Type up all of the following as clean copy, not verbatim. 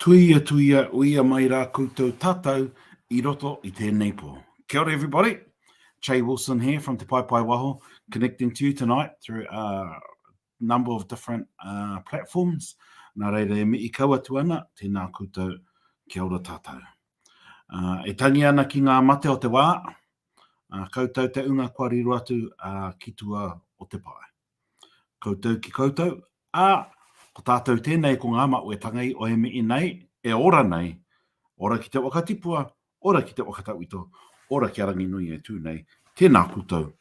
Tuia uia mai rā koutou tātou I roto I tēnei pō. Kia ora everybody, Jay Wilson here from Te Pai Pai Waho, connecting to you tonight through a number of different platforms. Nā reira e mi I kaua tu ana, tēnā koutou kia ora tātou. E tangi ana ki ngā mate o te wā, koutou te unga kwariro atu ki tua o te pai. Koutou ki koutou, ko tātou tēnei ko ngā mauetangai o he mi nei, e ora nei, ora ki te wakatipua, ora ki te wakatauito, ora ki arangi nui e tū nei, tēnā koutou,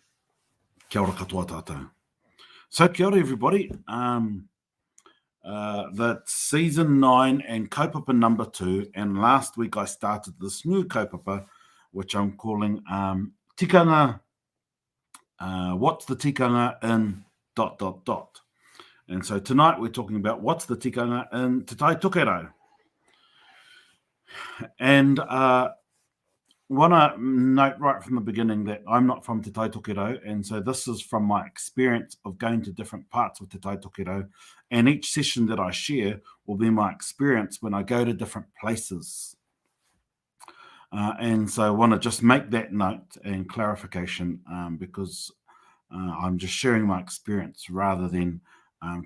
kia ora katoa tātou. So kia ora everybody, that's season 9 and kaupapa number 2, and last week I started this new kaupapa, which I'm calling tikanga, what's the tikanga in ... And so tonight we're talking about what's the tikanga in Te TAITOKERAU. And want to note right from the beginning that I'm not from Te TAITOKERAU, and so this is from my experience of going to different parts of Te TAITOKERAU, and each session that I share will be my experience when I go to different places. And so I want to just make that note and clarification because I'm just sharing my experience rather than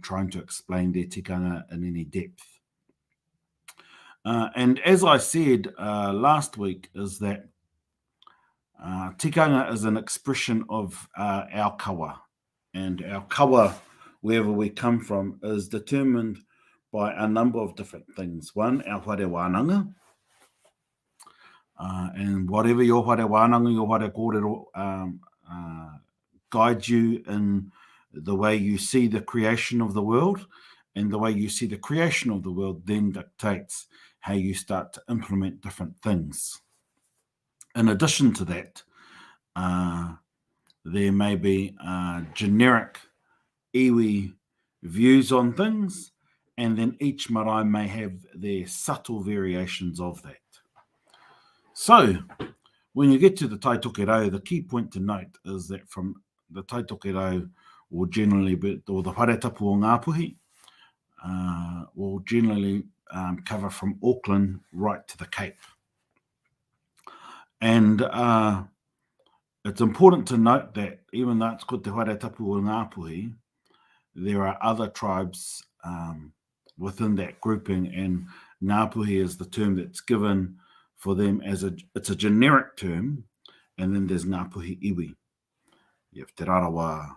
trying to explain their tikanga in any depth. And as I said last week, is that tikanga is an expression of our kawa. And our kawa, wherever we come from, is determined by a number of different things. One, our whare wānanga. And whatever your whare wānanga, your whare kōrero guide you in the way you see the creation of the world, and the way you see the creation of the world then dictates how you start to implement different things. In addition to that, there may be generic iwi views on things, and then each marae may have their subtle variations of that. So, when you get to the TAITOKERAU, the key point to note is that from the TAITOKERAU will generally be, or the whare tapu o Ngāpuhi, will generally cover from Auckland right to the Cape. And it's important to note that even though it's called te whare tapu o Ngāpuhi, there are other tribes within that grouping, and Ngāpuhi is the term that's given for them as it's a generic term, and then there's Ngāpuhi iwi. You have Te Rarawa,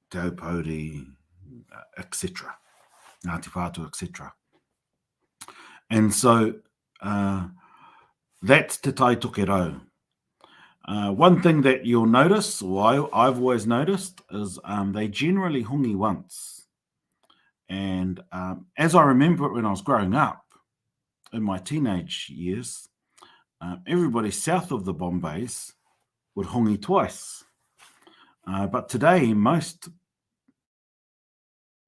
Te Aupauri, etc., Ngāti Whātua, etc. And so that's Te TAITOKERAU. One thing that you'll notice, or I've always noticed, is they generally hongi once. And as I remember it when I was growing up, in my teenage years, everybody south of the Bombays would hongi twice. But today, most,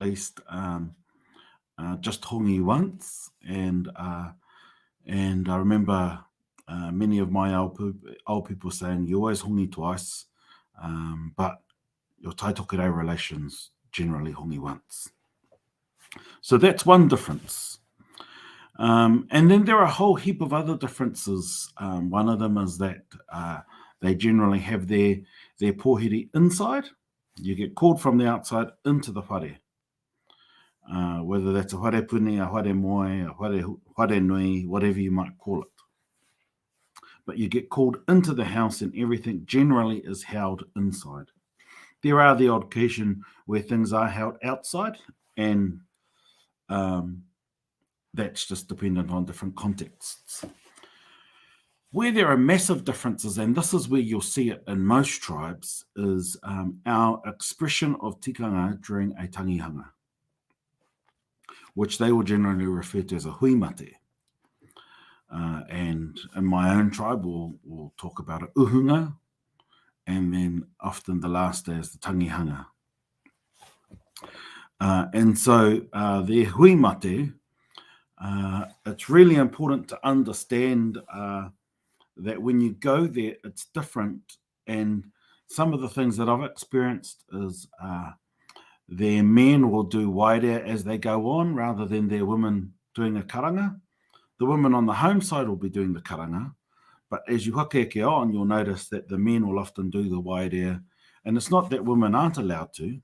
at least, just hongi once. And I remember many of my old people saying, you always hongi twice, but your TAITOKERAU relations generally hongi once. So that's one difference. And then there are a whole heap of other differences. One of them is that they generally have their pōhiri inside. You get called from the outside into the whare. Whether that's a whare puni, a whare moe, a whare nui, whatever you might call it. But you get called into the house and everything generally is held inside. There are the odd occasion where things are held outside, and that's just dependent on different contexts. Where there are massive differences, and this is where you'll see it in most tribes, is our expression of tikanga during a tangihanga, which they will generally refer to as a hui mate. And in my own tribe, we'll talk about a uhunga, and then often the last day is the tangihanga. And so their hui mate, it's really important to understand that when you go there, it's different. And some of the things that I've experienced is their men will do waire as they go on rather than their women doing a karanga. the women on the home side will be doing the karanga, but as you hakeke on, you'll notice that the men will often do the wairea. And it's not that women aren't allowed to,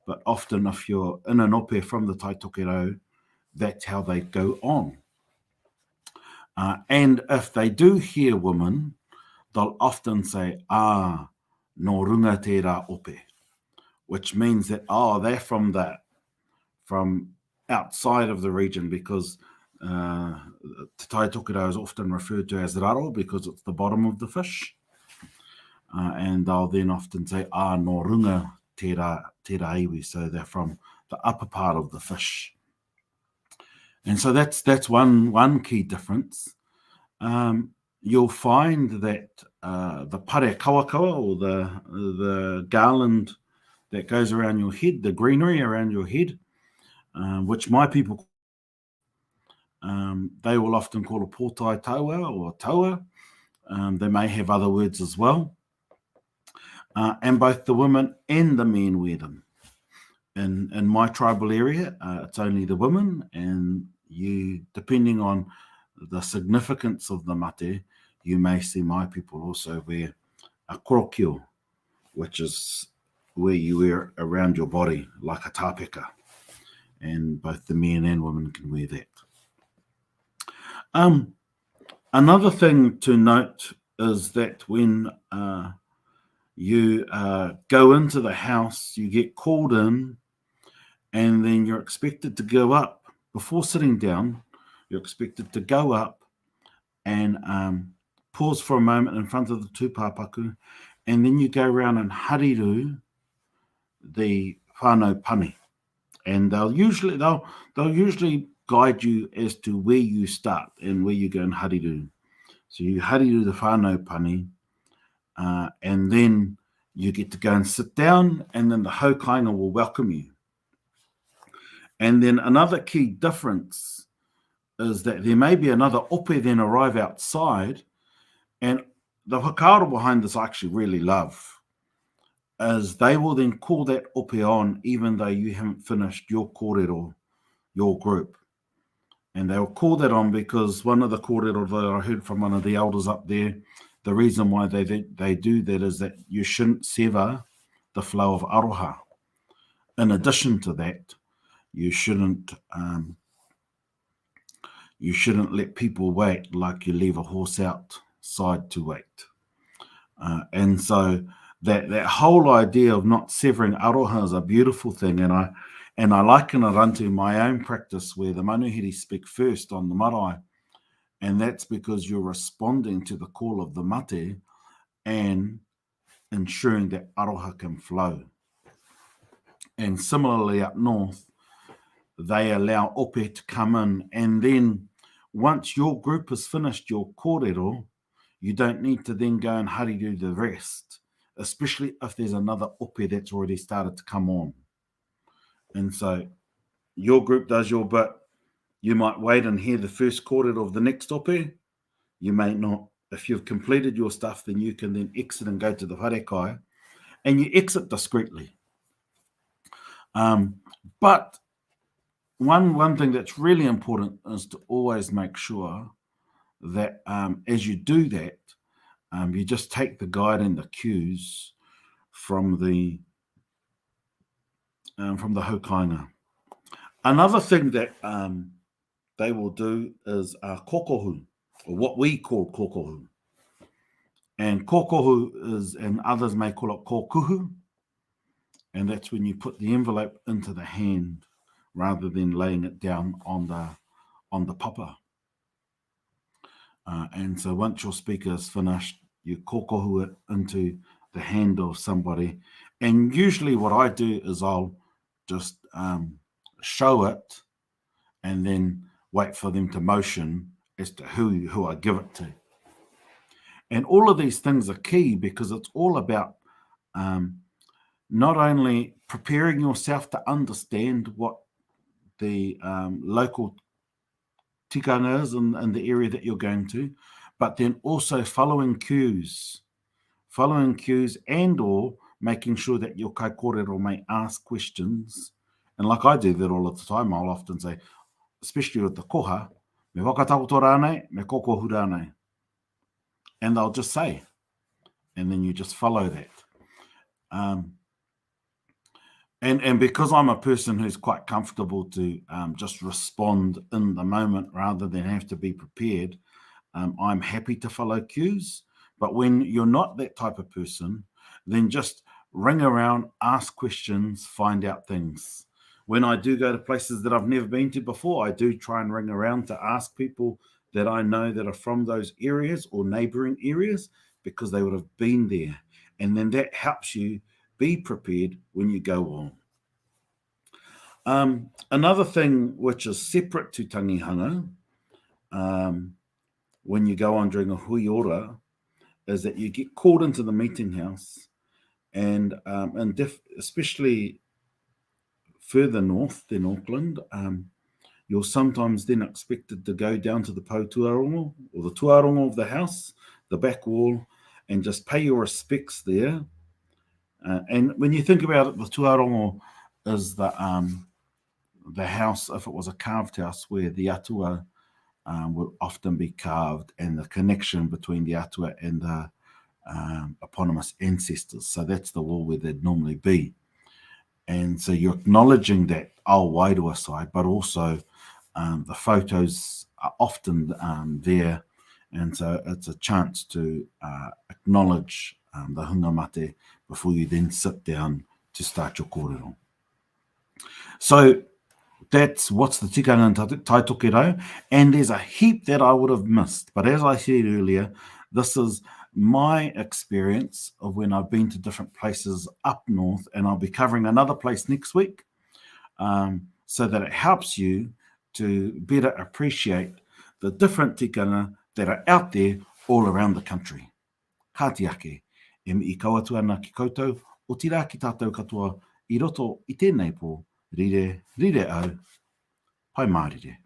but often if you're in an ope from the TAITOKERAU, that's how they go on. And if they do hear women, they'll often say, no runga tērā ope, which means that, they're from outside of the region, because Te TAITOKERAU is often referred to as raro because it's the bottom of the fish. And they'll then often say, no runga tērā iwi, so they're from the upper part of the fish. And so that's one key difference. You'll find that the pare kawakawa, or the garland that goes around your head, the greenery around your head, which my people, they will often call a pōtai taua or taua. They may have other words as well. And both the women and the men wear them. In my tribal area, it's only the women, and you, depending on the significance of the mate, you may see my people also wear a korokio, which is where you wear around your body like a tāpeka, and both the men and women can wear that. Another thing to note is that when you go into the house, you get called in, and then you're expected to go up. Before sitting down, you're expected to go up and pause for a moment in front of the tūpāpaku, and then you go around and hariru the whānau pani. And they'll usually guide you as to where you start and where you go and hariru. So you hariru the whānau pani, and then you get to go and sit down, and then the haukainga will welcome you. And then another key difference is that there may be another ope then arrive outside, and the whakaaro behind this I actually really love, is they will then call that ope on even though you haven't finished your kōrero, your group. And they'll call that on because one of the kōrero that I heard from one of the elders up there, the reason why they do that is that you shouldn't sever the flow of aroha. In addition to that, you shouldn't let people wait like you leave a horse outside to wait. And so that whole idea of not severing aroha is a beautiful thing, and I liken it unto my own practice where the manuhiri speak first on the marae, and that's because you're responding to the call of the mate and ensuring that aroha can flow. And similarly up north, they allow ope to come in, and then once your group has finished your kōrero, you don't need to then go and hariru the rest, especially if there's another ope that's already started to come on. And so your group does your bit. You might wait and hear the first kōrero of the next ope. You may not. If you've completed your stuff, then you can then exit and go to the wharekai, and you exit discreetly. But one thing that's really important is to always make sure that as you do that, you just take the guide and the cues from the haukainga. Another thing that they will do is kokohu, or what we call kokohu. And kokohu is, and others may call it kokuhu, and that's when you put the envelope into the hand rather than laying it down on the papa. And so once your speaker is finished, you kokohu it into the hand of somebody. And usually what I do is I'll just show it and then wait for them to motion as to who I give it to. And all of these things are key because it's all about not only preparing yourself to understand what the local tikanga is in the area that you're going to, but then also following cues and or making sure that your kaikōrero may ask questions. And like I do that all of the time, I'll often say, especially with the koha, me whakatakoto rānei, me kokohu rānei. And they'll just say, and then you just follow that. And because I'm a person who's quite comfortable to just respond in the moment rather than have to be prepared, I'm happy to follow cues. But when you're not that type of person, then just ring around, ask questions, find out things. When I do go to places that I've never been to before, I do try and ring around to ask people that I know that are from those areas or neighboring areas, because they would have been there. And then that helps you be prepared when you go on. Another thing which is separate to tangihanga, when you go on during a hui ora, is that you get called into the meeting house, and especially further north than Auckland, you're sometimes then expected to go down to the pautuarongo, or the tuarongo of the house, the back wall, and just pay your respects there. And when you think about it, the tuarongo is the house, if it was a carved house, where the atua would often be carved, and the connection between the atua and the eponymous ancestors. So that's the wall where they'd normally be. And so you're acknowledging that Aowairua side, but also the photos are often there. And so it's a chance to acknowledge the hunga mate before you then sit down to start your kōrero. So that's what's the tikanga and TAITOKERAU. And there's a heap that I would have missed. But as I said earlier, this is my experience of when I've been to different places up north, and I'll be covering another place next week, so that it helps you to better appreciate the different tikanga that are out there all around the country. Ka te ake, e mi I kawatua ana ki koutou, o tira ki tātou katoa, I roto I tēnei pō, rire au, pai mārire.